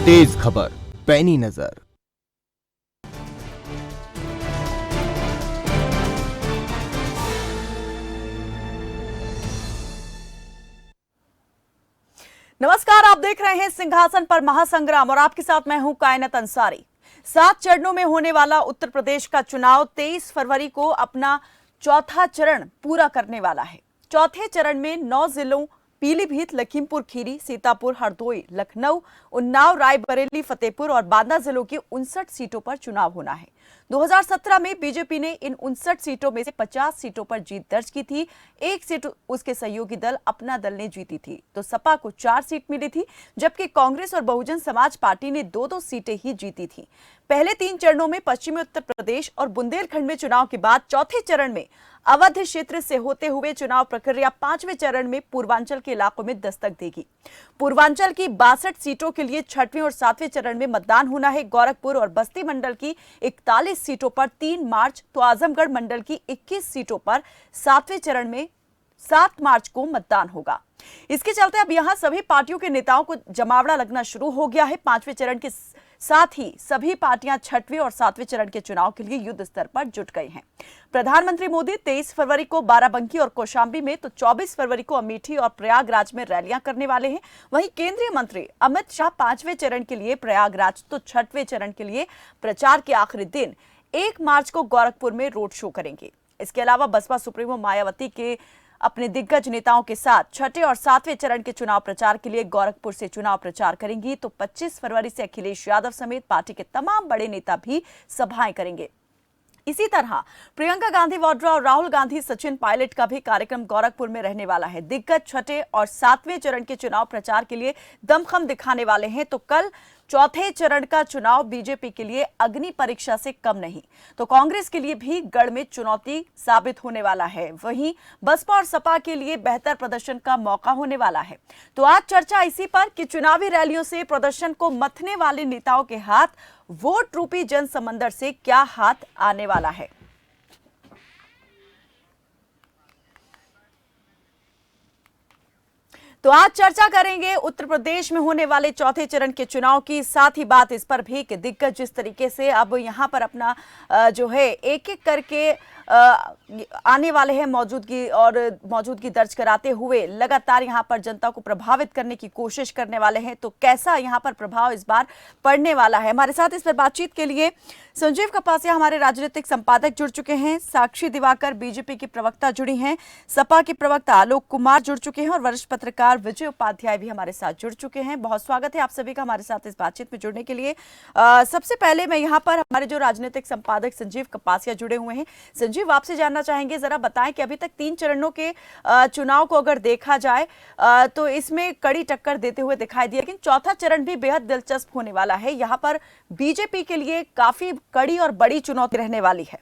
तेज खबर, पैनी नजर। नमस्कार, आप देख रहे हैं सिंहासन पर महासंग्राम और आपके साथ मैं हूं कायनात अंसारी। 7 चरणों में होने वाला उत्तर प्रदेश का चुनाव 23 फरवरी को अपना चौथा चरण पूरा करने वाला है। चौथे चरण में 9 जिलों पीलीभीत, लखीमपुर खीरी, सीतापुर, हरदोई, लखनऊ, उन्नाव, रायबरेली, फतेहपुर और बांदा जिलों की 59 सीटों पर चुनाव होना है। 2017 में बीजेपी ने इन 59 सीटों में से 50 सीटों पर जीत दर्ज की थी। एक सीट उसके सहयोगी दल अपना दल ने जीती थी, तो सपा को 4 सीट मिली थी, जबकि कांग्रेस और बहुजन समाज पार्टी ने 2-2 सीटें ही जीती थी। पहले 3 चरणों में पश्चिमी उत्तर प्रदेश और बुंदेलखंड में चुनाव के बाद चौथे चरण में अवध क्षेत्र से होते हुए चुनाव प्रक्रिया 5वें चरण में पूर्वांचल के इलाकों में दस्तक देगी। पूर्वांचल की 62 सीटों के लिए 6वें और 7वें चरण में मतदान होना है। गोरखपुर और बस्ती मंडल की 41 सीटों पर 3 मार्च, तो आजमगढ़ मंडल की 21 सीटों पर 7वें चरण में 7 मार्च को मतदान होगा। इसके चलते अब यहां सभी पार्टियों के नेताओं को जमावड़ा लगना शुरू हो गया है। 5वें चरण के साथ ही सभी पार्टियां 6वें और 7वें चरण के चुनाव के लिए युद्ध स्तर पर जुट गई हैं। प्रधानमंत्री मोदी 23 फरवरी को बाराबंकी और कौशांबी में, तो 24 फरवरी को अमेठी और प्रयागराज में रैलियां करने वाले हैं। वहीं केंद्रीय मंत्री अमित शाह 5वें चरण के लिए प्रयागराज, तो 6वें चरण के लिए प्रचार के आखिरी दिन 1 मार्च को गोरखपुर में रोड शो करेंगे। इसके अलावा बसपा सुप्रीमो मायावती के अपने दिग्गज नेताओं के साथ 6ठे और 7वें चरण के चुनाव प्रचार के लिए गोरखपुर से चुनाव प्रचार करेंगी। तो 25 फरवरी से अखिलेश यादव समेत पार्टी के तमाम बड़े नेता भी सभाएं करेंगे। इसी तरह प्रियंका गांधी वाड्रा और राहुल गांधी, सचिन पायलट का भी कार्यक्रम गोरखपुर में रहने वाला है। दिग्गज 6ठे और 7वें चरण के चुनाव प्रचार के लिए दमखम दिखाने वाले हैं। तो कल चौथे चरण का चुनाव बीजेपी के लिए अग्नि परीक्षा से कम नहीं, तो कांग्रेस के लिए भी गढ़ में चुनौती साबित होने वाला है। वहीं बसपा और सपा के लिए बेहतर प्रदर्शन का मौका होने वाला है। तो आज चर्चा इसी पर कि चुनावी रैलियों से प्रदर्शन को मथने वाले नेताओं के हाथ वोट रूपी जन समंदर से क्या हाथ आने वाला है। तो आज चर्चा करेंगे उत्तर प्रदेश में होने वाले चौथे चरण के चुनाव की, साथ ही बात इस पर भी कि दिग्गज जिस तरीके से अब यहां पर अपना जो है एक एक करके आने वाले हैं, मौजूदगी दर्ज कराते हुए लगातार यहां पर जनता को प्रभावित करने की कोशिश करने वाले हैं। तो कैसा यहां पर प्रभाव इस बार पड़ने वाला है, हमारे साथ इस पर बातचीत के लिए संजीव कपासिया हमारे राजनीतिक संपादक जुड़ चुके हैं, साक्षी दिवाकर बीजेपी की प्रवक्ता जुड़ी हैं, सपा के प्रवक्ता आलोक कुमार जुड़ चुके हैं और वरिष्ठ पत्रकार विजय उपाध्याय भी हमारे साथ जुड़ चुके हैं। बहुत स्वागत है आप सभी का हमारे साथ इस बातचीत में जुड़ने के लिए। सबसे पहले मैं यहाँ पर हमारे जो राजनीतिक संपादक संजीव कपासिया जुड़े हुए हैं, संजीव आपसे जानना चाहेंगे, जरा बताएं कि अभी तक 3 चरणों के चुनाव को अगर देखा जाए तो इसमें कड़ी टक्कर देते हुए दिखाई दिया, लेकिन चौथा चरण भी बेहद दिलचस्प होने वाला है। यहाँ पर बीजेपी के लिए काफी कड़ी और बड़ी चुनौती रहने वाली है।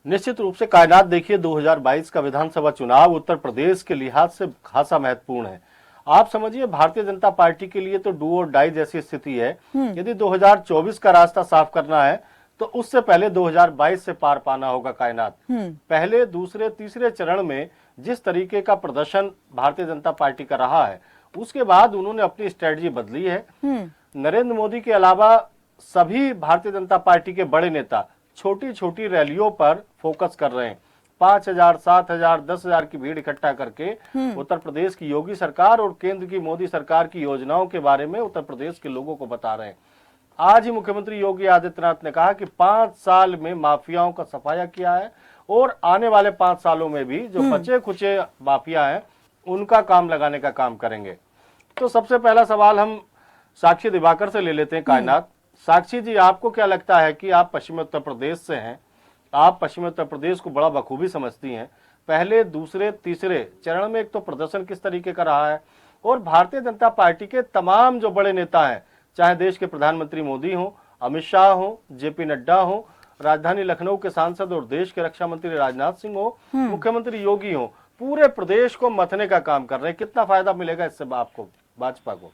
निश्चित रूप से कायनात, देखिए 2022 का विधानसभा चुनाव उत्तर प्रदेश के लिहाज से खासा महत्वपूर्ण है। आप समझिए भारतीय जनता पार्टी के लिए तो डू और डाई जैसी स्थिति है। यदि 2024 का रास्ता साफ करना है तो उससे पहले 2022 से पार पाना होगा कायनात। पहले, दूसरे, तीसरे चरण में जिस तरीके का प्रदर्शन भारतीय जनता पार्टी का रहा है, उसके बाद उन्होंने अपनी स्ट्रेटजी बदली है। नरेंद्र मोदी के अलावा सभी भारतीय जनता पार्टी के बड़े नेता छोटी छोटी रैलियों पर फोकस कर रहे हैं। 5,000, 7,000, 10,000 की भीड़ इकट्ठा करके उत्तर प्रदेश की योगी सरकार और केंद्र की मोदी सरकार की योजनाओं के बारे में उत्तर प्रदेश के लोगों को बता रहे हैं। आज ही मुख्यमंत्री योगी आदित्यनाथ ने कहा कि 5 साल में माफियाओं का सफाया किया है और आने वाले 5 सालों में भी जो बचे खुचे माफिया हैं उनका काम लगाने का काम करेंगे। तो सबसे पहला सवाल हम साक्षी दिवाकर से ले लेते हैं। कायनात, साक्षी जी, आपको क्या लगता है कि आप पश्चिमी उत्तर प्रदेश से हैं, आप पश्चिमी उत्तर प्रदेश को बड़ा बखूबी समझती हैं। पहले, दूसरे, तीसरे चरण में एक तो प्रदर्शन किस तरीके का रहा है और भारतीय जनता पार्टी के तमाम जो बड़े नेता हैं, चाहे देश के प्रधानमंत्री मोदी हो, अमित शाह हो, जेपी नड्डा हो, राजधानी लखनऊ के सांसद और देश के रक्षा मंत्री राजनाथ सिंह हो, मुख्यमंत्री योगी हो, पूरे प्रदेश को मथने का काम कर रहे हैं। कितना फायदा मिलेगा इससे आपको? भाजपा को?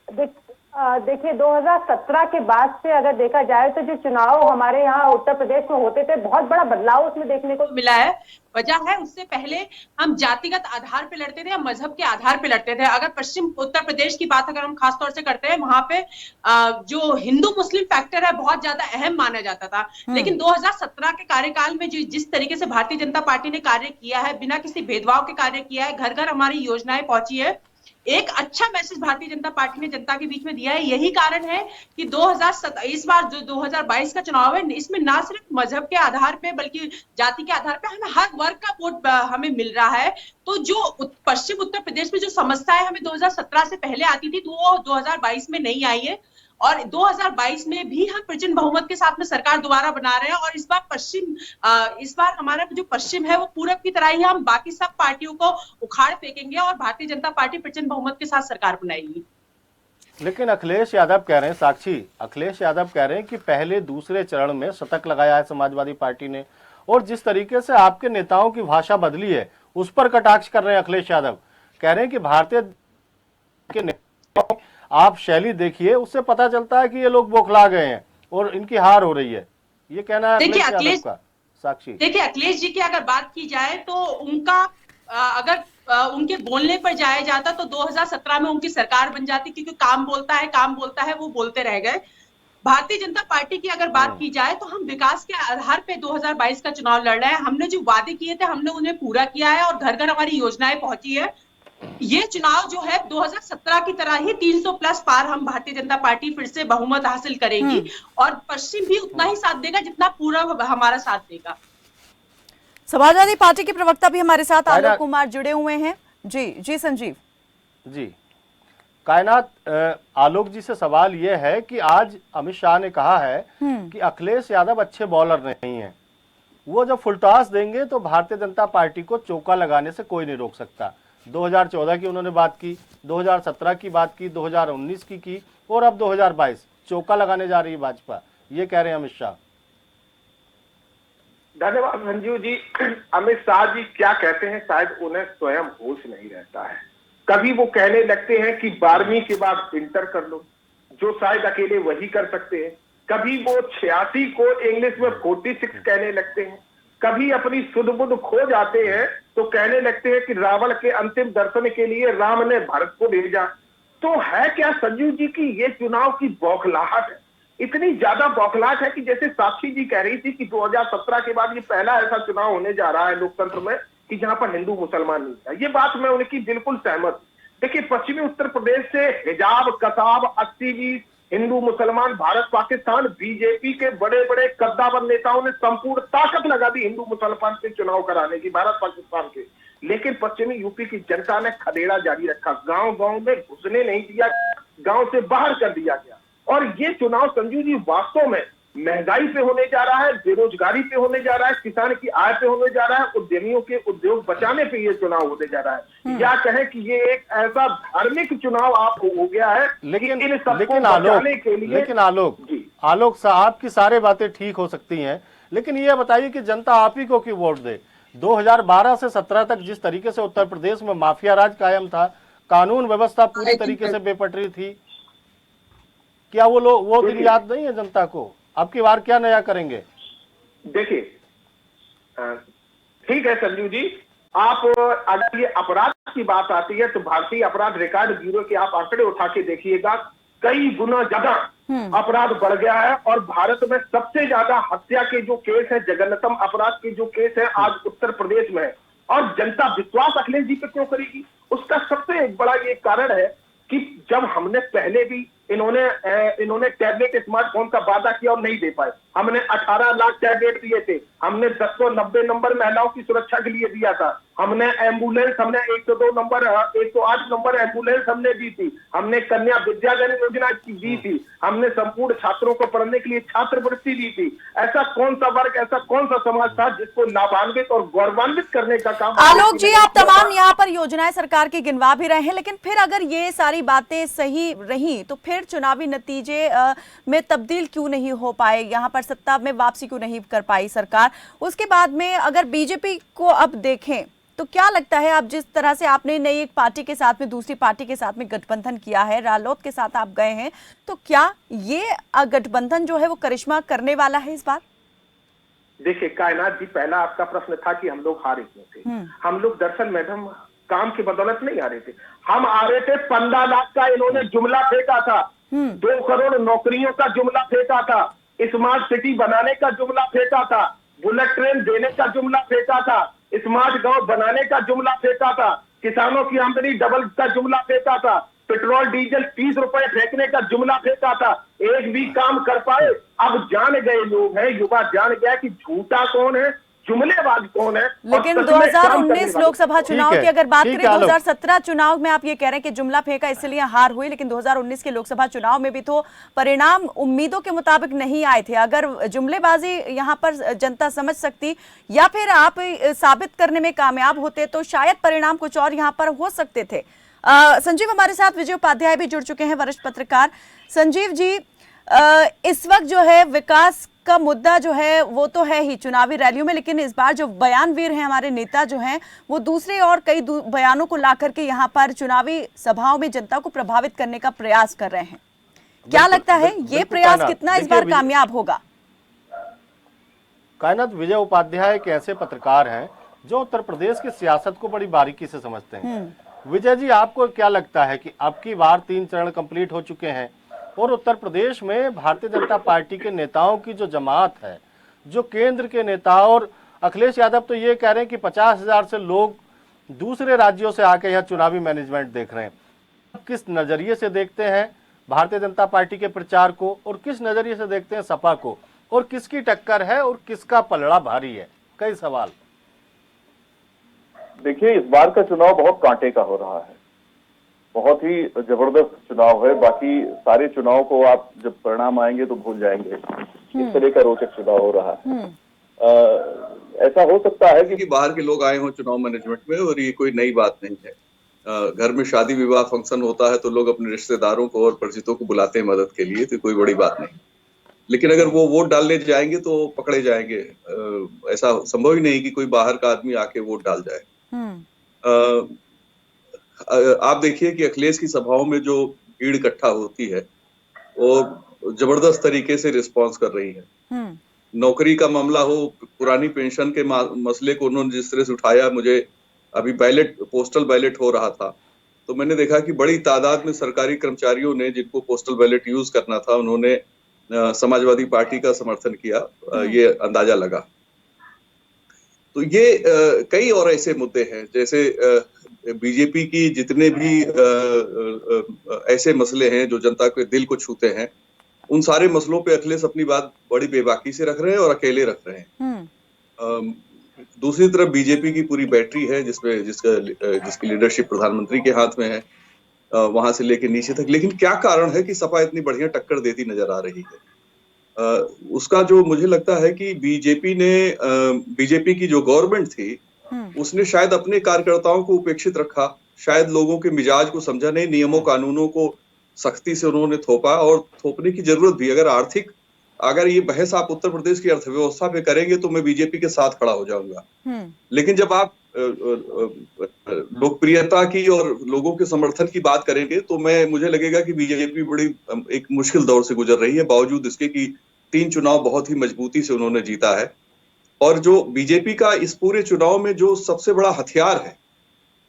देखिए 2017 के बाद से अगर देखा जाए तो जो चुनाव हमारे यहाँ उत्तर प्रदेश में होते थे, बहुत बड़ा बदलाव उसमें देखने को मिला है। वजह है, उससे पहले हम जातिगत आधार पे लड़ते थे या मजहब के आधार पे लड़ते थे। अगर पश्चिम उत्तर प्रदेश की बात अगर हम खास तौर से करते हैं, वहां पे जो हिंदू मुस्लिम फैक्टर है बहुत ज्यादा अहम माना जाता था। लेकिन 2017 के कार्यकाल में जिस तरीके से भारतीय जनता पार्टी ने कार्य किया है, बिना किसी भेदभाव के कार्य किया है, घर घर हमारी योजनाएं पहुंची है, एक अच्छा मैसेज भारतीय जनता पार्टी ने जनता के बीच में दिया है। यही कारण है कि 2007 इस बार जो 2022 का चुनाव है, इसमें ना सिर्फ मजहब के आधार पे बल्कि जाति के आधार पे हमें हर वर्ग का वोट हमें मिल रहा है। तो जो पश्चिम उत्तर प्रदेश में जो समस्याएं हमें 2017 से पहले आती थी, तो वो 2022 में नहीं आई है। और 2022 में भी हम प्रचंड बहुमत के साथ में सरकार दोबारा बना रहे हैं। और इस बार हमारा जो पश्चिम है वो पूरब की तरह ही हम बाकी सब पार्टियों को उखाड़ फेंकेंगे और भारतीय जनता पार्टी प्रचंड बहुमत के साथ सरकार बनाएगी। लेकिन अखिलेश यादव कह रहे हैं, साक्षी, अखिलेश यादव कह रहे हैं कि पहले दूसरे चरण में शतक लगाया है समाजवादी पार्टी ने, और जिस तरीके से आपके नेताओं की भाषा बदली है उस पर कटाक्ष कर रहे हैं अखिलेश यादव। कह रहे हैं कि भारतीय के नेताओं आप शैली देखिए, उससे पता चलता है कि ये लोग बौखला गए हैं और इनकी हार हो रही है। ये कहना है अखिलेश यादव का। साक्षी, देखिए अखिलेश जी की अगर बात की जाए तो उनका अगर उनके बोलने पर जाया जाता तो 2017 में उनकी सरकार बन जाती, क्योंकि काम बोलता है वो बोलते रह गए। भारतीय जनता पार्टी की अगर बात की जाए तो हम विकास के आधार पे 2022 का चुनाव लड़ रहे हैं। हमने जो वादे किए थे हमने उन्हें पूरा किया है और घर घर हमारी योजनाएं पहुंची है। ये चुनाव जो है 2017 की तरह ही 300 प्लस पार हम भारतीय जनता पार्टी फिर से बहुमत हासिल करेगी और पश्चिम भी उतना ही साथ देगा जितना पूरब हमारा साथ देगा। समाजवादी पार्टी के प्रवक्ता भी हमारे साथ आलोक कुमार जुड़े हुए हैं। जी संजीव जी। कायनात, आलोक जी से सवाल यह है कि आज अमित शाह ने कहा है कि अखिलेश यादव अच्छे बॉलर नहीं हैं। वो जब फुल टॉस देंगे तो भारतीय जनता पार्टी को चौका लगाने से कोई नहीं रोक सकता। 2014 की उन्होंने बात की, 2017 की बात की, 2019 की और अब 2022 चौका लगाने जा रही है भाजपा, ये कह रहे हैं अमित शाह। धन्यवाद संजीव जी। अमित शाह जी क्या कहते हैं शायद उन्हें स्वयं होश नहीं रहता है। कभी वो कहने लगते हैं कि 12वीं के बाद इंटर कर लो, जो शायद अकेले वही कर सकते हैं। कभी वो 86 को इंग्लिश में 46 कहने लगते हैं। कभी अपनी सुध बुध खो जाते हैं तो कहने लगते हैं कि रावण के अंतिम दर्शन के लिए राम ने भरत को भेजा। तो है क्या संजीव जी की ये चुनाव की बौखलाहट है, इतनी ज्यादा बौखलाहट है कि जैसे साक्षी जी कह रही थी कि 2017 के बाद ये पहला ऐसा चुनाव होने जा रहा है लोकतंत्र में कि जहां पर हिंदू मुसलमान नहीं है। ये बात मैं उनकी बिल्कुल सहमत। देखिए पश्चिमी उत्तर प्रदेश से हिजाब कसाब 80-20 हिंदू मुसलमान भारत पाकिस्तान बीजेपी के बड़े बड़े कद्दावर नेताओं ने संपूर्ण ताकत लगा दी हिंदू मुसलमान से चुनाव कराने की भारत पाकिस्तान के। लेकिन पश्चिमी यूपी की जनता ने खदेड़ा जारी रखा, गांव गांव में घुसने नहीं दिया, गांव से बाहर कर दिया गया। और ये चुनाव संजू जी वास्तव में महंगाई पे होने जा रहा है, बेरोजगारी पे होने जा रहा है, किसान की आय पे होने जा रहा है, उद्यमियों के उद्योग बचाने पे ये चुनाव होने जा रहा है। या कहें कि ये एक ऐसा धार्मिक चुनाव आप हो गया है। लेकिन आलोक साहब, आपकी सारी बातें ठीक हो सकती हैं, लेकिन ये बताइए कि जनता आप ही को क्यों वोट दे? 2012 से 17 तक जिस तरीके से उत्तर प्रदेश में माफिया राज कायम था, कानून व्यवस्था पूरी तरीके से बेपटरी थी, क्या वो दिन याद नहीं है जनता को? अब की बार क्या नया करेंगे? देखिए ठीक है संजीव जी, आप अगर ये अपराध की बात आती है तो भारतीय अपराध रिकॉर्ड ब्यूरो के आप आंकड़े उठा के देखिएगा, कई गुना ज्यादा अपराध बढ़ गया है। और भारत में सबसे ज्यादा हत्या के जो केस है, जघन्यतम अपराध के जो केस है आज उत्तर प्रदेश में है। और जनता विश्वास अखिलेश जी पे क्यों करेगी? उसका सबसे एक बड़ा ये कारण है कि जब हमने पहले भी इन्होंने टैबलेट स्मार्टफोन का वादा किया और नहीं दे पाए। हमने 18 लाख टैबलेट दिए थे, हमने 1090 नंबर महिलाओं की सुरक्षा के लिए दिया था, हमने एम्बुलेंस, हमने 102 नंबर 108 नंबर एम्बुलेंस हमने दी थी, हमने कन्या विद्याधन योजना दी थी, हमने संपूर्ण छात्रों को पढ़ने के लिए छात्रवृत्ति दी थी। ऐसा कौन सा वर्ग, ऐसा कौन सा समाज था जिसको लाभान्वित और गौरवान्वित करने का काम? आलोक जी, आप तमाम यहाँ पर योजनाएं सरकार की गिनवा भी रहे हैं, लेकिन फिर अगर ये सारी बातें सही रही तो फिर चुनावी नतीजे में तब्दील क्यों नहीं हो पाए? यहाँ पर सत्ता में वापसी क्यों नहीं कर पाई सरकार? उसके बाद में अगर बीजेपी को अब देखें तो क्या लगता है, आप जिस तरह से आपने नई एक पार्टी के साथ में दूसरी पार्टी के साथ में गठबंधन किया है, रालोद के साथ आप गए हैं, तो क्या ये गठबंधन जो है वो करिश्मा करने वाला है इस बार? देखिए कायनात जी, पहला आपका प्रश्न था कि हम लोग हारे क्यों थे। हम लोग दरअसल मैडम काम की बदौलत नहीं आ रहे थे, हम आ रहे थे 15 लाख का इन्होंने जुमला फेंका था, 2 करोड़ नौकरियों का जुमला फेंका था, स्मार्ट सिटी बनाने का जुमला फेंका था, बुलेट ट्रेन देने का जुमला फेंका था, स्मार्ट गांव बनाने का जुमला फेंका था, किसानों की आमदनी डबल का जुमला फेंका था, पेट्रोल डीजल 30 रुपए फेंकने का जुमला फेंका था। एक भी काम कर पाए? अब जान गए लोग हैं, युवा जान गया कि झूठा कौन है, जुमलेबाज कौन है। लेकिन 2019 लोकसभा चुनाव की अगर बात करें, 2017 चुनाव में आप ये कह रहे हैं कि जुमला फेंका इसलिए हार हुई, लेकिन 2019 के लोकसभा चुनाव में भी तो परिणाम उम्मीदों के मुताबिक नहीं आए थे। अगर जुमलेबाजी यहाँ पर जनता समझ सकती या फिर आप साबित करने में कामयाब होते तो शायद परिणाम कुछ और यहाँ पर हो सकते थे। संजीव हमारे साथ, विजय उपाध्याय भी जुड़ चुके हैं, वरिष्ठ पत्रकार। संजीव जी, इस वक्त जो है विकास का मुद्दा जो है वो तो है ही चुनावी रैलियों में, लेकिन इस बार जो बयानवीर हैं हमारे नेता जो हैं वो दूसरे और कई बयानों को ला करके यहाँ पर चुनावी सभाओं में जनता को प्रभावित करने का प्रयास कर रहे हैं। क्या लगता है ये प्रयास कितना इस बार कामयाब होगा? कायनात, विजय उपाध्याय एक ऐसे पत्रकार हैं जो उत्तर प्रदेश की सियासत को बड़ी बारीकी से समझते हैं। विजय जी, आपको क्या लगता है कि अब की बार 3 चरण कंप्लीट हो चुके हैं और उत्तर प्रदेश में भारतीय जनता पार्टी के नेताओं की जो जमात है, जो केंद्र के नेता, और अखिलेश यादव तो ये कह रहे हैं कि 50,000 से लोग दूसरे राज्यों से आके यहाँ चुनावी मैनेजमेंट देख रहे हैं। किस नजरिए से देखते हैं भारतीय जनता पार्टी के प्रचार को और किस नजरिए से देखते हैं सपा को, और किसकी टक्कर है और किसका पलड़ा भारी है? कई सवाल। देखिए, इस बार का चुनाव बहुत कांटे का हो रहा है, बहुत ही जबरदस्त चुनाव है। बाकी सारे चुनाव को आप जब परिणाम आएंगे तो भूल जाएंगे, इस तरह का रोचक चुनाव हो रहा है। ऐसा हो सकता है कि बाहर के लोग आए हों चुनाव मैनेजमेंट में, और ये कोई नई बात नहीं है। घर में शादी विवाह फंक्शन होता है तो लोग अपने रिश्तेदारों को और परिचितों को बुलाते हैं मदद के लिए, तो कोई बड़ी बात नहीं। लेकिन अगर वो वोट डालने जाएंगे तो पकड़े जाएंगे। ऐसा संभव ही नहीं कि कोई बाहर का आदमी आके वोट डाल जाए। आप देखिए कि अखिलेश की सभाओं में जो भीड़ इकट्ठा होती है वो जबरदस्त तरीके से रिस्पांस कर रही है। नौकरी का मामला हो, पुरानी पेंशन के मसले को उन्होंने जिस तरह से उठाया, मुझे अभी पोस्टल बैलेट हो रहा था तो मैंने देखा कि बड़ी तादाद में सरकारी कर्मचारियों ने, जिनको पोस्टल बैलेट यूज करना था, उन्होंने समाजवादी पार्टी का समर्थन किया। ये अंदाजा लगा। तो ये कई और ऐसे मुद्दे हैं, जैसे बीजेपी की जितने भी ऐसे मसले हैं जो जनता के दिल को छूते हैं, उन सारे मसलों पे अखिलेश अपनी बात बड़ी बेबाकी से रख रहे हैं और अकेले रख रहे हैं। दूसरी तरफ बीजेपी की पूरी बैटरी है जिसकी लीडरशिप प्रधानमंत्री के हाथ में है, वहां से लेके नीचे तक। लेकिन क्या कारण है कि सपा इतनी बढ़िया टक्कर देती नजर आ रही है? उसका जो मुझे लगता है कि बीजेपी की जो गवर्नमेंट थी उसने शायद अपने कार्यकर्ताओं को उपेक्षित रखा, शायद लोगों के मिजाज को समझा नहीं, नियमों कानूनों को सख्ती से उन्होंने थोपा, और थोपने की जरूरत भी। अगर ये बहस आप उत्तर प्रदेश की अर्थव्यवस्था पे करेंगे तो मैं बीजेपी के साथ खड़ा हो जाऊंगा। लेकिन जब आप लोकप्रियता की और लोगों के समर्थन की बात करेंगे तो मुझे लगेगा कि बीजेपी बड़ी एक मुश्किल दौर से गुजर रही है, बावजूद इसके कि 3 चुनाव बहुत ही मजबूती से उन्होंने जीता है। और जो बीजेपी का इस पूरे चुनाव में जो सबसे बड़ा हथियार है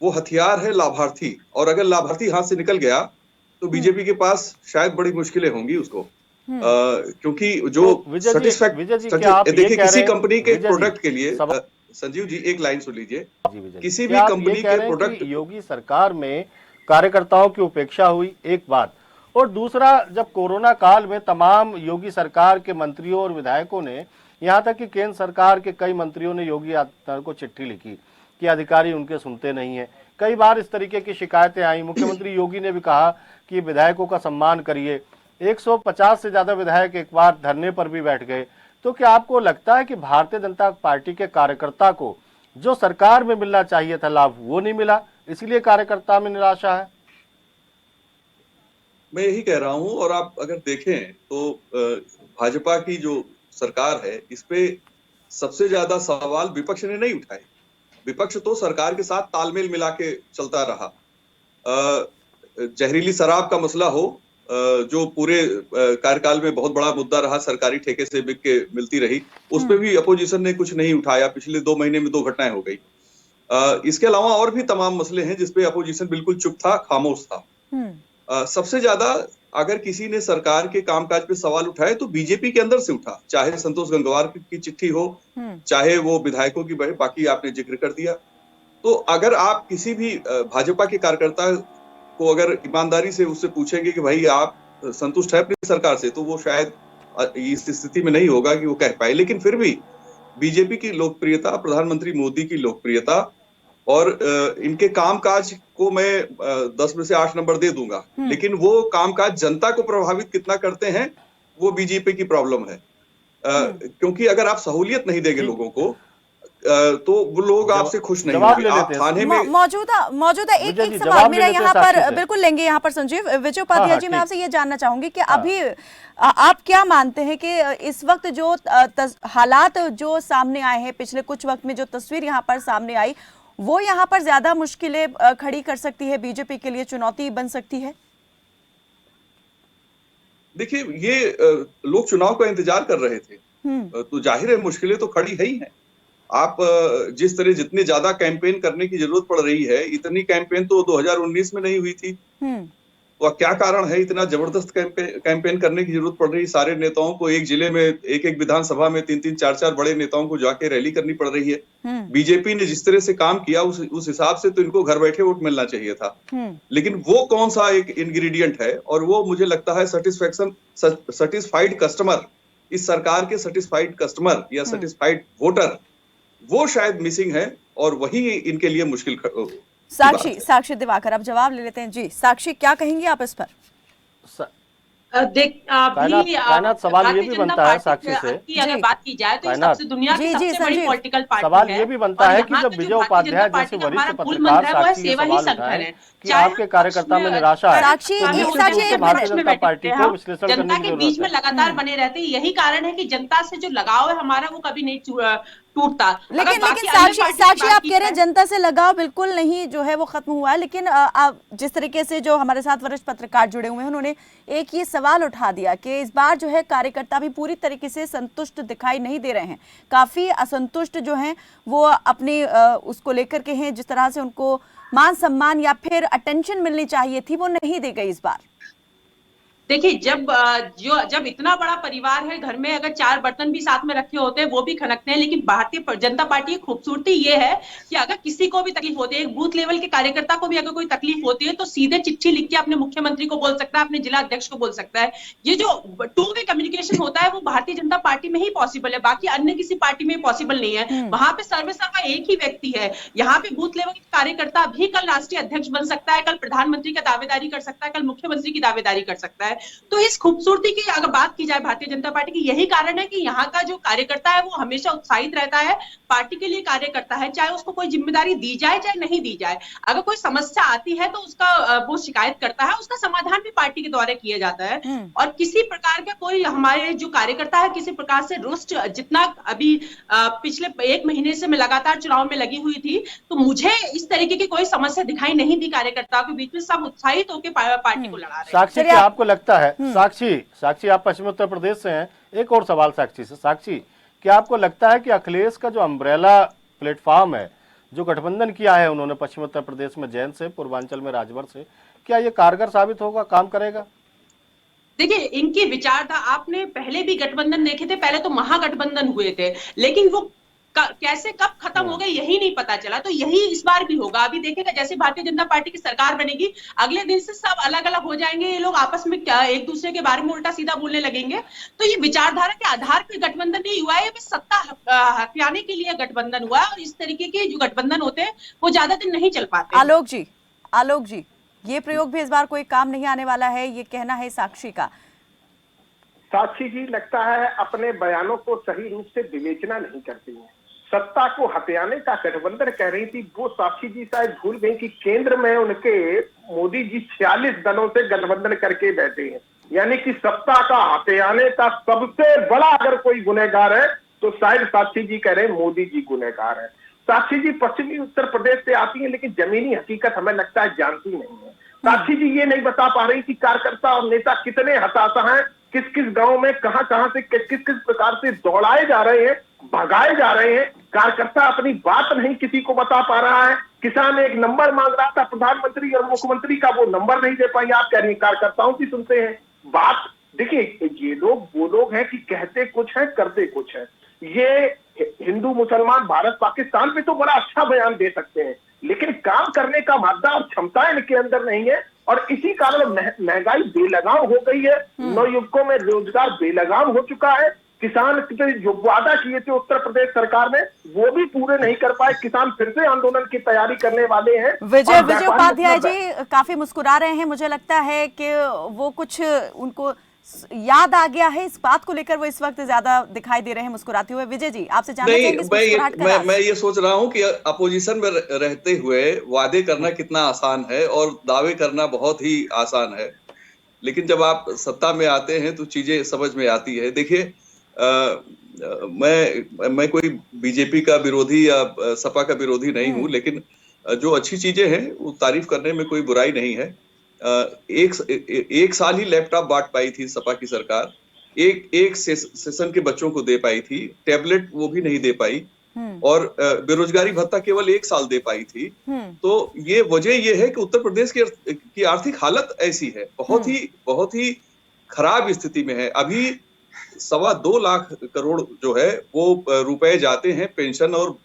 वो हथियार है लाभार्थी, और अगर लाभार्थी हाथ से निकल गया तो बीजेपी के पास शायद बड़ी मुश्किलें होंगी उसको। क्योंकि जो देखिए किसी कंपनी के प्रोडक्ट के लिए, संजीव जी एक लाइन सुन लीजिए, किसी भी कंपनी के प्रोडक्ट, योगी सरकार में कार्यकर्ताओं की उपेक्षा हुई, एक बात, और दूसरा जब कोरोना काल में तमाम योगी सरकार के मंत्रियों और विधायकों ने, यहाँ तक कि केंद्र सरकार के कई मंत्रियों ने योगी आदित्यनाथ को चिट्ठी लिखी कि अधिकारी उनके सुनते नहीं है। कई बार इस तरीके की शिकायतें आई। मुख्यमंत्री योगी ने भी कहा कि विधायकों का सम्मान करिए। 150 से ज्यादा विधायक एक बार धरने पर भी बैठ गए। तो क्या आपको लगता है कि भारतीय जनता पार्टी के कार्यकर्ता को जो सरकार में मिलना चाहिए था लाभ, वो नहीं मिला, इसलिए कार्यकर्ता में निराशा है? मैं यही कह रहा हूं। और आप अगर देखें तो भाजपा की जो सरकार है, इस पे सबसे ज्यादा सवाल विपक्ष ने नहीं उठाए। विपक्ष तो सरकार के साथ तालमेल मिला के चलता रहा। जहरीली शराब का मसला हो, जो पूरे कार्यकाल में बहुत बड़ा मुद्दा रहा, सरकारी ठेके से बिक के मिलती रही, उस पर भी अपोजिशन ने कुछ नहीं उठाया। पिछले 2 महीने में 2 घटनाएं हो गई। इसके अलावा और भी तमाम मसले हैं जिसपे अपोजिशन बिल्कुल चुप था, खामोश था। सबसे ज्यादा अगर किसी ने सरकार के कामकाज पे सवाल उठाए तो बीजेपी के अंदर से उठा, चाहे संतोष गंगवार की चिट्ठी हो, चाहे वो विधायकों की, बाकी आपने जिक्र कर दिया। तो अगर आप किसी भी भाजपा के कार्यकर्ता को अगर ईमानदारी से उससे पूछेंगे कि भाई आप संतुष्ट है अपनी सरकार से, तो वो शायद इस स्थिति में नहीं होगा कि वो कह पाए। लेकिन फिर भी बीजेपी की लोकप्रियता, प्रधानमंत्री मोदी की लोकप्रियता और इनके कामकाज को मैं 10 में से 8 नंबर दे दूंगा, लेकिन वो कामकाज जनता को प्रभावित कितना करते हैं वो बीजेपी की प्रॉब्लम है। क्योंकि अगर आप सहूलियत नहीं देंगे लोगों को तो वो लोग आपसे खुश नहीं होंगे। आप थाने में मौजूदा एक सवाल मेरा यहाँ पर बिल्कुल लेंगे यहाँ पर संजीव। विजय उपाध्याय जी, मैं आपसे ये जानना चाहूंगी कि अभी आप क्या मानते हैं कि इस वक्त जो हालात जो सामने आए हैं, पिछले कुछ वक्त में जो तस्वीर यहाँ पर सामने आई, वो यहाँ पर ज्यादा मुश्किलें खड़ी कर सकती है, बीजेपी के लिए चुनौती बन सकती है? देखिए, ये लोग चुनाव का इंतजार कर रहे थे, तो जाहिर है मुश्किलें तो खड़ी है ही हैं। आप जिस तरह जितने ज्यादा कैंपेन करने की जरूरत पड़ रही है, इतनी कैंपेन तो 2019 में नहीं हुई थी। तो क्या कारण है इतना जबरदस्त कैंपेन करने की जरूरत पड़ रही है? सारे नेताओं को एक जिले में, एक विधानसभा में 3-3, 4-4 बड़े नेताओं को जाके रैली करनी पड़ रही है। बीजेपी ने जिस तरह से काम किया उस हिसाब से तो इनको घर बैठे वोट मिलना चाहिए था। लेकिन वो कौन सा एक इंग्रेडिएंट है, और वो मुझे लगता है सेटिस्फाइड कस्टमर, इस सरकार के सेटिस्फाइड कस्टमर या सेटिस्फाइड वोटर, वो शायद मिसिंग है, और वही इनके लिए मुश्किल। साक्षी दिवाकर, अब जवाब ले लेते हैं जी। साक्षी, क्या कहेंगी आप इस पर? सवाल ये भी बनता है साक्षी से, अगर बात की जाए तो सबसे दुनिया की सबसे बड़ी पॉलिटिकल पार्टी सवाल ये भी बनता है कि जब विजय उपाध्याय जैसे वरिष्ठ पत्रकार साक्षी ये सवाल उठाए कि आपके कार्यकर्ता में निराशा है, साक्षी भारतीय जनता पार्टी को विश्लेषण करने जनता के बीच में लगातार बने रहते हैं। यही कारण है कि जनता से जो लगाव है हमारा, वो कभी नहीं टूटता। लेकिन साक्षी आप कह रहे हैं जनता से लगाव बिल्कुल नहीं जो है वो खत्म हुआ है, लेकिन जिस तरीके से जो हमारे साथ वरिष्ठ पत्रकार जुड़े हुए हैं, उन्होंने एक ये सवाल उठा दिया कि इस बार जो है कार्यकर्ता भी पूरी तरीके से संतुष्ट दिखाई नहीं दे रहे हैं, काफी असंतुष्ट जो हैं वो अपने उसको लेकर के हैं, जिस तरह से उनको मान सम्मान या फिर अटेंशन मिलनी चाहिए थी वो नहीं दी गई इस बार। देखिए, जब इतना बड़ा परिवार है, घर में अगर 4 बर्तन भी साथ में रखे होते हैं वो भी खनकते हैं। लेकिन भारतीय जनता पार्टी की खूबसूरती ये है कि अगर किसी को भी तकलीफ होती है, एक बूथ लेवल के कार्यकर्ता को भी अगर कोई तकलीफ होती है तो सीधे चिट्ठी लिख के अपने मुख्यमंत्री को बोल सकता है, अपने जिला अध्यक्ष को बोल सकता है। ये जो 2 वे कम्युनिकेशन होता है वो भारतीय जनता पार्टी में ही पॉसिबल है, बाकी अन्य किसी पार्टी में पॉसिबल नहीं है। वहां पे सर्वेसर्वा एक ही व्यक्ति है। यहाँ पे बूथ लेवल के कार्यकर्ता भी कल राष्ट्रीय अध्यक्ष बन सकता है, कल प्रधानमंत्री का दावेदारी कर सकता है, कल मुख्यमंत्री की दावेदारी कर सकता है। तो इस खूबसूरती की अगर बात की जाए भारतीय जनता पार्टी की, यही कारण है कि यहाँ का जो कार्यकर्ता है वो हमेशा उत्साहित रहता है, पार्टी के लिए कार्य करता है, चाहे उसको कोई जिम्मेदारी दी जाए चाहे नहीं दी जाए। अगर कोई समस्या आती है तो उसका वो शिकायत करता है, उसका समाधान भी पार्टी के द्वारा किया जाता है। और किसी प्रकार का कोई हमारे जो कार्यकर्ता है किसी प्रकार से रुष्ट, जितना अभी पिछले 1 महीने से मैं लगातार चुनाव में लगी हुई थी, तो मुझे इस तरीके की कोई समस्या दिखाई नहीं दी कार्यकर्ताओं के बीच में। सब उत्साहित होकर पार्टी को लड़ा रहे हैं। साक्षी, क्या आपको लगता है, साक्षी आप पश्चिमी उत्तर प्रदेश से हैं, एक और सवाल साक्षी से। साक्षी, क्या आपको लगता है कि अखिलेश का जो अम्ब्रेला प्लेटफॉर्म है, जो गठबंधन किया है उन्होंने पश्चिम उत्तर प्रदेश में जैन से, पूर्वांचल में राजभर से, क्या ये कारगर साबित होगा, काम करेगा? देखिए, इनकी विचारधारा, आपने पहले भी गठबंधन देखे थे, पहले तो महागठबंधन हुए थे, लेकिन वो कैसे कब खत्म हो गए यही नहीं पता चला। तो यही इस बार भी होगा। अभी देखेगा जैसे भारतीय जनता पार्टी की सरकार बनेगी, अगले दिन से सब अलग अलग हो जाएंगे, ये लोग आपस में एक दूसरे के बारे में उल्टा सीधा बोलने लगेंगे। तो ये विचारधारा के आधार पर गठबंधन नहीं हुआ है, सत्ता हथियाने के लिए गठबंधन हुआ है। और इस तरीके के जो गठबंधन होते हैं वो ज्यादा दिन नहीं चल पाते। आलोक जी, ये प्रयोग भी इस बार कोई काम नहीं आने वाला है, ये कहना है साक्षी का। साक्षी जी लगता है अपने बयानों को सही रूप से विवेचना नहीं करती है। सत्ता को हथियाने का गठबंधन कह रही थी, वो साक्षी जी शायद भूल गई कि केंद्र में उनके मोदी जी 46 दलों से गठबंधन करके बैठे हैं। यानी कि सत्ता का हथियाने का सबसे बड़ा अगर कोई गुनहगार है तो शायद साक्षी जी कह रहे हैं मोदी जी गुनहगार है। साक्षी जी पश्चिमी उत्तर प्रदेश से आती है, लेकिन जमीनी हकीकत हमें लगता है जानती नहीं है। साक्षी जी ये नहीं बता पा रही कि कार्यकर्ता और नेता कितने हताशा हैं, किस किस गांव में कहां कहां से किस किस प्रकार से दौड़ाए जा रहे हैं, भगाए जा रहे हैं। कार्यकर्ता अपनी बात नहीं किसी को बता पा रहा है। किसान एक नंबर मांग रहा था प्रधानमंत्री और मुख्यमंत्री का, वो नंबर नहीं दे पाई। आप कह रही कार्यकर्ताओं की सुनते हैं बात। देखिए ये लोग वो लोग हैं कि कहते कुछ है करते कुछ है। ये हिंदू मुसलमान भारत पाकिस्तान पे तो बड़ा अच्छा बयान दे सकते हैं, लेकिन काम करने का मादा और क्षमता इनके अंदर नहीं है। और इसी कारण महंगाई बेलगाम हो गई है, नवयुवकों में रोजगार बेलगाम हो चुका है। किसान जो वादा किए थे उत्तर प्रदेश सरकार ने वो भी पूरे नहीं कर पाए। किसान फिर से आंदोलन की तैयारी करने वाले हैं। विजय उपाध्याय जी काफी मुस्कुरा रहे हैं, मुझे लगता है कि वो कुछ उनको याद आ गया है, इस बात को लेकर वो इस वक्त ज्यादा दिखाई दे रहे हैं मुस्कुराते हुए। विजय जी आपसे जानना चाहेंगे। मैं ये सोच रहा हूँ कि अपोजिशन में रहते हुए वादे करना कितना आसान है और दावे करना बहुत ही आसान है, लेकिन जब आप सत्ता में आते हैं तो चीजें समझ में आती है। देखिए मैं कोई बीजेपी का विरोधी या सपा का विरोधी नहीं हूँ, लेकिन जो अच्छी चीजें हैं वो तारीफ करने में कोई बुराई नहीं है। एक साल ही लैपटॉप बांट पाई थी सपा की सरकार, एक सेशन के बच्चों को दे पाई थी, टैबलेट वो भी नहीं दे पाई, और बेरोजगारी भत्ता केवल 1 साल दे पाई थी। तो ये वजह ये है कि उत्तर प्रदेश की आर्थिक हालत ऐसी है, बहुत ही खराब स्थिति में है। अभी 2.25 लाख करोड़ जो है वो रुपए जाते हैं पेंशन और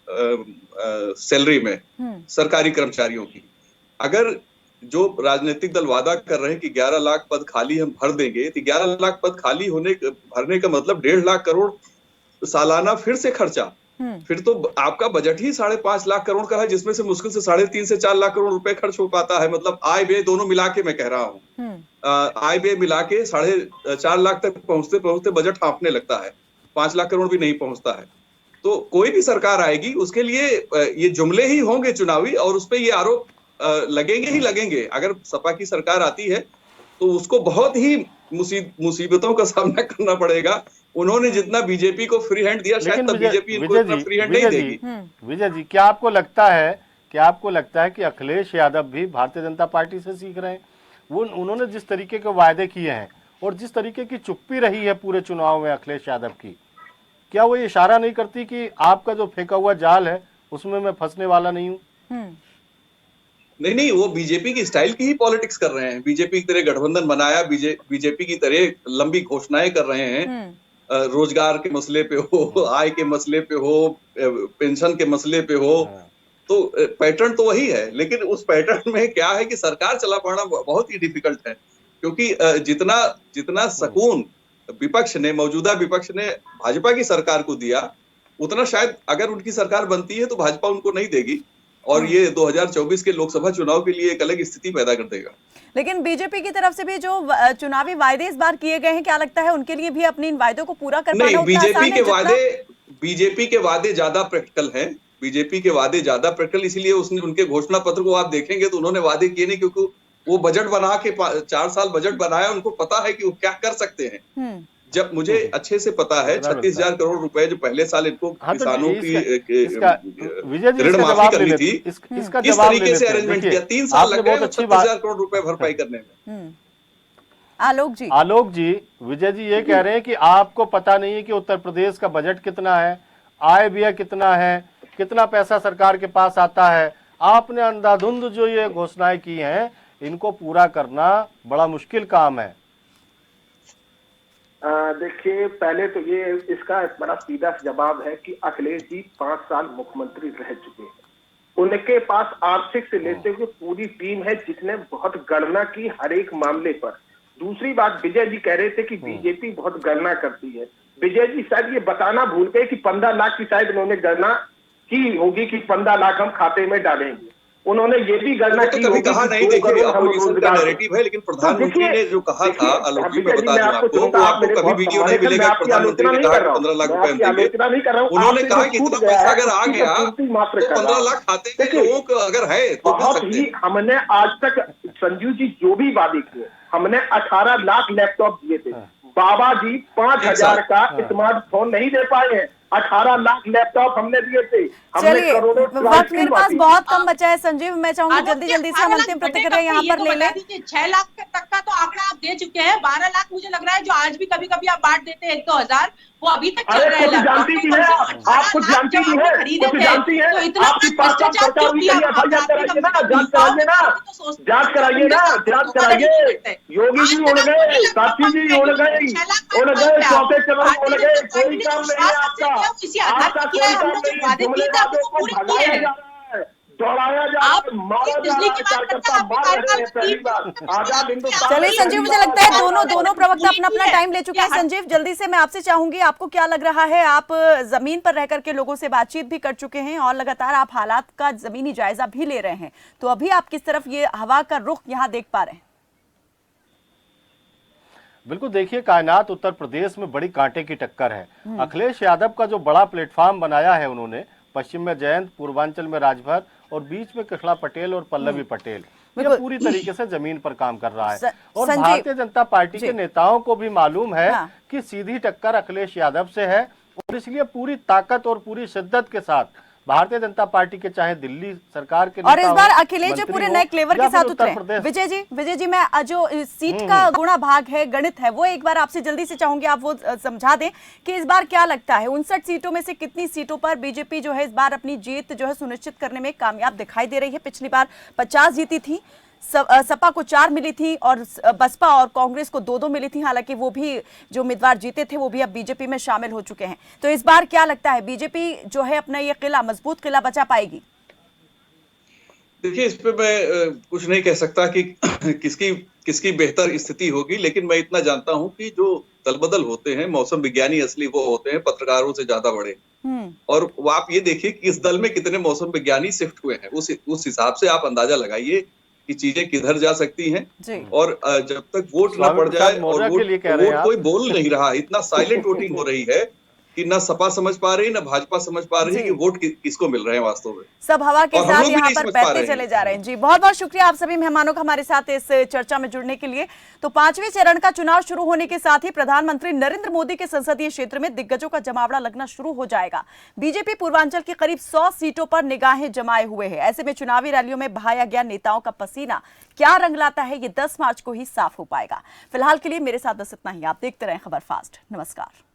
सैलरी में सरकारी कर्मचारियों की। अगर जो राजनीतिक दल वादा कर रहे हैं कि 11 लाख पद खाली हम भर देंगे, तो 11 लाख पद खाली भरने का मतलब 1.5 लाख करोड़ सालाना फिर से खर्चा। फिर तो आपका बजट ही 5.5 लाख करोड़ का है, जिसमें से मुश्किल से 3.5 से 4 लाख करोड़ रुपए खर्च हो पाता है। मतलब आय व्यय दोनों मिला के मैं कह रहा हूँ, आय व्यय मिला के 4.5 लाख तक पहुंचते पहुंचते बजट हाँफने लगता है, 5 लाख करोड़ भी नहीं पहुंचता है। तो कोई भी सरकार आएगी उसके लिए ये जुमले ही होंगे चुनावी, और उस पर ये आरोप लगेंगे ही लगेंगे। अगर सपा की सरकार आती है तो उसको बहुत ही मुसीबतों का सामना करना पड़ेगा। उन्होंने जितना बीजेपी को फ्री हैंड दिया, शायद तब बीजेपी इनको इतना फ्री हैंड नहीं देगी। विजय जी क्या आपको लगता है कि अखिलेश यादव भी भारतीय जनता पार्टी से सीख रहे हैं? वो उन्होंने जिस तरीके के वायदे किए हैं और जिस तरीके की चुप्पी रही है पूरे चुनाव में अखिलेश यादव की, क्या वो ये इशारा नहीं करती कि आपका जो फेंका हुआ जाल है उसमें मैं फंसने वाला नहीं हूँ? नहीं, वो बीजेपी की स्टाइल की ही पॉलिटिक्स कर रहे हैं। बीजेपी की तरह गठबंधन बनाया, बीजेपी की तरह लंबी घोषणाएं कर रहे हैं, रोजगार के मसले पे हो, आय के मसले पे हो, पेंशन के मसले पे हो, तो पैटर्न तो वही है। लेकिन उस पैटर्न में क्या है कि सरकार चला पाना बहुत ही डिफिकल्ट है, क्योंकि जितना सुकून मौजूदा विपक्ष ने भाजपा की सरकार को दिया, उतना शायद अगर उनकी सरकार बनती है तो भाजपा उनको नहीं देगी, और ये 2024 के लोकसभा चुनाव के लिए एक अलग स्थिति पैदा कर देगा। लेकिन बीजेपी की तरफ से भी जो चुनावी वायदे इस बार किए गए हैं, क्या लगता है उनके लिए भी अपने इन वायदों को पूरा कर पाना उतना आसान है? बीजेपी के वादे ज्यादा प्रैक्टिकल हैं। बीजेपी के वादे ज्यादा प्रैक्टिकल, इसीलिए उनके घोषणा पत्र को आप देखेंगे तो उन्होंने वादे किए नहीं, क्योंकि वो बजट बना के 4 साल बजट बनाया, उनको पता है कि वो क्या कर सकते हैं। जब मुझे अच्छे से पता है 36,000 करोड़ रुपए जो पहले साल इनको किसानों की ऋण माफी करनी थी, इस तरीके से अरेंजमेंट किया। 3 साल लग गए 36,000 करोड़ रुपए भरपाई करने में। आलोक जी विजय जी ये कह रहे हैं कि आपको पता नहीं है कि उत्तर प्रदेश का बजट कितना है, आय व्यय कितना है, कितना पैसा सरकार के पास आता है। आपने अंधाधुंध जो ये घोषणाएं की हैं, इनको पूरा करना बड़ा मुश्किल काम है। देखिए पहले तो ये इसका बड़ा सीधा जवाब है कि अखिलेश जी 5 साल मुख्यमंत्री रह चुके हैं। उनके पास आर्थिक से लेते हुए पूरी टीम है जिसने बहुत गणना की हर एक मामले पर। दूसरी बात, विजय जी कह रहे थे कि बीजेपी बहुत गणना करती है। विजय जी शायद ये बताना भूल गए कि 15 लाख की शायद उन्होंने गणना की होगी कि 15 लाख हम खाते में डालेंगे। उन्होंने ये भी गणना की होगी, कहा नहीं। देखिए अपोजिशन का नैरेटिव है, लेकिन प्रधानमंत्री ने जो कहा था, आलोक जी मैं बता दूं आपको कभी वीडियो नहीं मिलेगा प्रधानमंत्री ने कहा 15 लाख रुपए देंगे। उन्होंने कहा कि इतना पैसा अगर आ गया तो 15 लाख खाते के लोगों को अगर है तो बहुत ही हमने आज तक संजीव जी जो भी वादे किए, हमने 18 लाख लैपटॉप दिए थे। बाबा जी 5,000 का स्मार्टफोन नहीं दे पाए हैं। 18 लाख लैपटॉप हमने दिए थे। हमने चलिए, करोड़ों वक्त मेरे पास बहुत कम हाँ। बचा है संजीव, मैं चाहूंगी जल्दी जल्दी से हम अंतिम प्रतिक्रिया यहाँ पर ले लें। 6 लाख तक का तो आंकड़ा आप दे चुके हैं, 12 लाख मुझे लग रहा है जो आज भी कभी कभी आप बांट देते हैं 1-2 हजार, वो अभी तक चल रहा है। कुछ जानती भी है, आप कुछ जानती भी है, कुछ जानती है, तो इतना आपकी पास सरकार हुई है, FIR कराइए ना, जांच कराइए ना, जांच कराइए ना, जांच कराइए। योगी जी उड़ गए, साथी जी उड़ गए, चौथे चरण उड़ गए, कोई काम नहीं है आपका, आपका कोई काम नहीं है, जुमले वादों को भगाया जा रहा है, दौड़ाया जा रहा है, मारा जा रहा है, कार्यकर्ता मार रहे हैं। पहली बार आजाद हिंदुस्तान। चलिए संजीव, मुझे लगता है दोनों प्रवक्ता अपना अपना टाइम ले चुके हैं। संजीव, जल्दी से मैं आपसे चाहूंगी, आपको क्या लग रहा है, आप जमीन पर रह करके लोगों से बातचीत भी कर चुके हैं और लगातार आप हालात का जमीनी जायजा भी ले रहे हैं, तो अभी आप किस तरफ ये हवा का रुख यहाँ देख पा रहे हैं? बिल्कुल, देखिए कायनात उत्तर प्रदेश में बड़ी कांटे की टक्कर है। अखिलेश यादव का जो बड़ा प्लेटफॉर्म बनाया है उन्होंने, पश्चिम में जयंत, पूर्वांचल में राजभर और बीच में कृष्णा पटेल और पल्लवी पटेल, ये पूरी तरीके से जमीन पर काम कर रहा है। और भारतीय जनता पार्टी के नेताओं को भी मालूम है कि सीधी टक्कर अखिलेश यादव से है और इसलिए पूरी ताकत और पूरी शिद्दत के साथ भारतीय जनता पार्टी के, चाहे दिल्ली सरकार के और इस बार अखिलेश जी पूरे नए क्लेवर के साथ उतरे। विजय जी मैं जो सीट का गुणा भाग है, गणित है, वो एक बार आपसे जल्दी से चाहूंगी आप वो समझा दें कि इस बार क्या लगता है 59 सीटों में से कितनी सीटों पर बीजेपी जो है इस बार अपनी जीत जो है सुनिश्चित करने में कामयाब दिखाई दे रही है? पिछली बार 50 जीती थी, सपा को 4 मिली थी और बसपा और कांग्रेस को 2-2 मिली थी। हालांकि वो भी जो उम्मीदवार जीते थे वो भी अब बीजेपी में शामिल हो चुके हैं। तो इस बार क्या लगता है बीजेपी जो है अपना ये किला, मजबूत किला बचा पाएगी? देखिए, इस पे मैं कुछ नहीं कह सकता कि किसकी बेहतर स्थिति होगी, लेकिन मैं इतना जानता हूं कि जो दलबदल होते हैं, मौसम विज्ञानी असली वो होते हैं पत्रकारों से ज्यादा बड़े। और वो आप ये देखिए कि इस दल में कितने मौसम विज्ञानी शिफ्ट हुए हैं, उस हिसाब से आप अंदाजा लगाइए कि चीजें किधर जा सकती हैं। और जब तक वोट ना पड़ जाए और वोट कोई बोल नहीं रहा, इतना साइलेंट वोटिंग हो रही है कि ना सपा समझ पा रही, ना भाजपा समझ पा रही कि वोट किसको मिल रहे हैं वास्तव में। सब हवा के साथ यहाँ पर बहते चले जा रहे हैं। जी, बहुत बहुत शुक्रिया आप सभी मेहमानों का हमारे साथ इस चर्चा में जुड़ने के लिए। तो 5वें चरण का चुनाव शुरू होने के साथ ही प्रधानमंत्री नरेंद्र मोदी के संसदीय क्षेत्र में दिग्गजों का जमावड़ा लगना शुरू हो जाएगा। बीजेपी पूर्वांचल की करीब 100 सीटों पर निगाहें जमाए हुए है। ऐसे में चुनावी रैलियों में बहाया गया नेताओं का पसीना क्या रंग लाता है, ये 10 मार्च को ही साफ हो पाएगा। फिलहाल के लिए मेरे साथ बस इतना ही। आप देखते रहें खबर फास्ट। नमस्कार।